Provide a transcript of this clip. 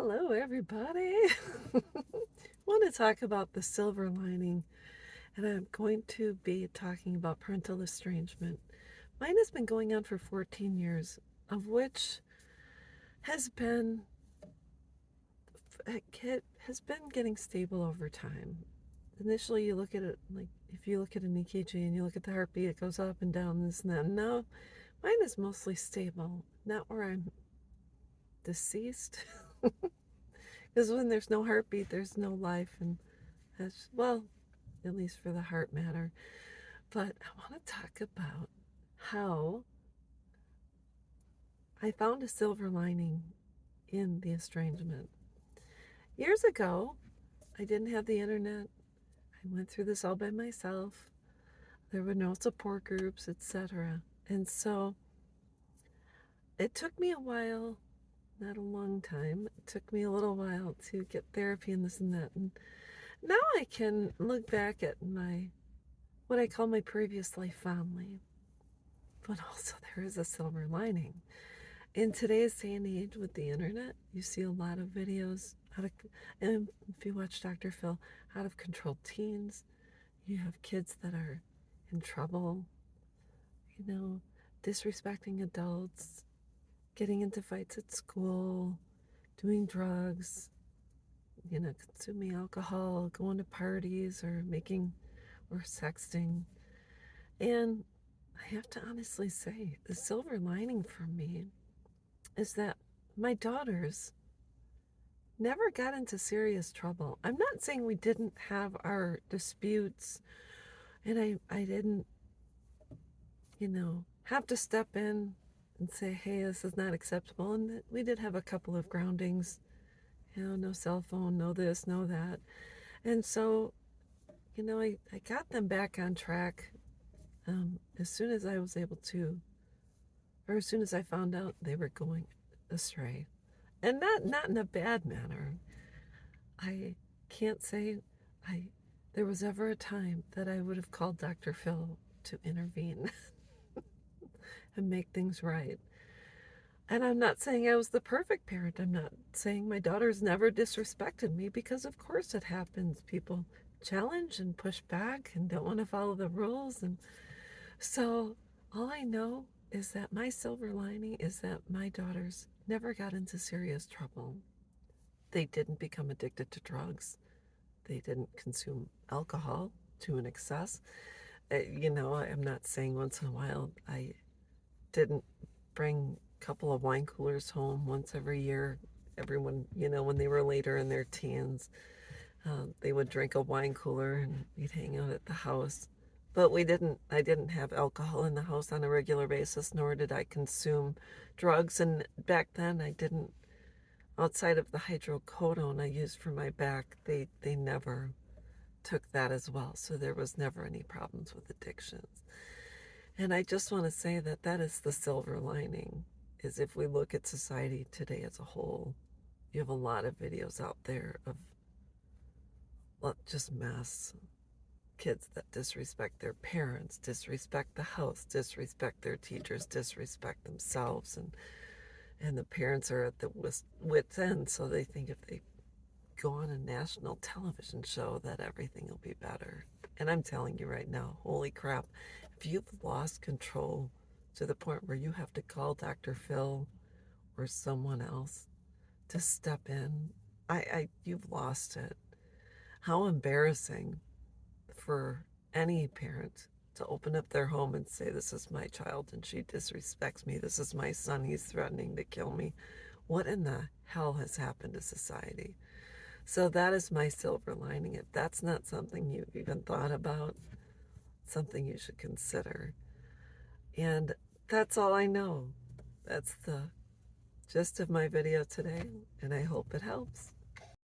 Hello, everybody. I want to talk about the silver lining, and I'm going to be talking about parental estrangement. Mine has been going on for 14 years, of which has been has been getting stable over time. Initially, you look at it like if you look at an EKG and you look at the heartbeat, it goes up and down, this and that. No, mine is mostly stable, not where I'm deceased. Because when there's no heartbeat, there's no life, and that's, well, at least for the heart matter. But I want to talk about how I found a silver lining in the estrangement. Years ago, I didn't have the internet. I went through this all by myself. There were no support groups, etc. And so it took me a while, not a long time. It took me a little while to get therapy and this and that. And now I can look back at what I call my previous life fondly. But also there is a silver lining. In today's day and age with the internet, you see a lot of videos and if you watch Dr. Phil, out of control teens, you have kids that are in trouble, disrespecting adults, getting into fights at school, doing drugs, consuming alcohol, going to parties or sexting. And I have to honestly say, the silver lining for me is that my daughters never got into serious trouble. I'm not saying we didn't have our disputes and I didn't, have to step in and say, hey, this is not acceptable. And we did have a couple of groundings, no cell phone, no this, no that. And so, I got them back on track as soon as I was able to, or as soon as I found out they were going astray. And not in a bad manner. I can't say there was ever a time that I would have called Dr. Phil to intervene and make things right. And I'm not saying I was the perfect parent. I'm not saying my daughters never disrespected me, because of course it happens. People challenge and push back and don't want to follow the rules. And so all I know is that my silver lining is that my daughters never got into serious trouble. They didn't become addicted to drugs. They didn't consume alcohol to an excess. I'm not saying once in a while. I didn't bring a couple of wine coolers home once every year. Everyone, when they were later in their teens, they would drink a wine cooler and we'd hang out at the house. But I didn't have alcohol in the house on a regular basis, nor did I consume drugs. And back then I didn't, outside of the hydrocodone I used for my back, they never took that as well. So there was never any problems with addictions. And I just want to say that that is the silver lining, is if we look at society today as a whole, you have a lot of videos out there of just mess. Kids that disrespect their parents, disrespect the house, disrespect their teachers, disrespect themselves, and the parents are at the wit's end, so they think if they go on a national television show that everything will be better. And I'm telling you right now, holy crap, if you've lost control to the point where you have to call Dr. Phil or someone else to step in, you've lost it. How embarrassing for any parent to open up their home and say, this is my child and she disrespects me. This is my son. He's threatening to kill me. What in the hell has happened to society? So that is my silver lining. If that's not something you've even thought about, something you should consider. And that's all I know. That's the gist of my video today, and I hope it helps.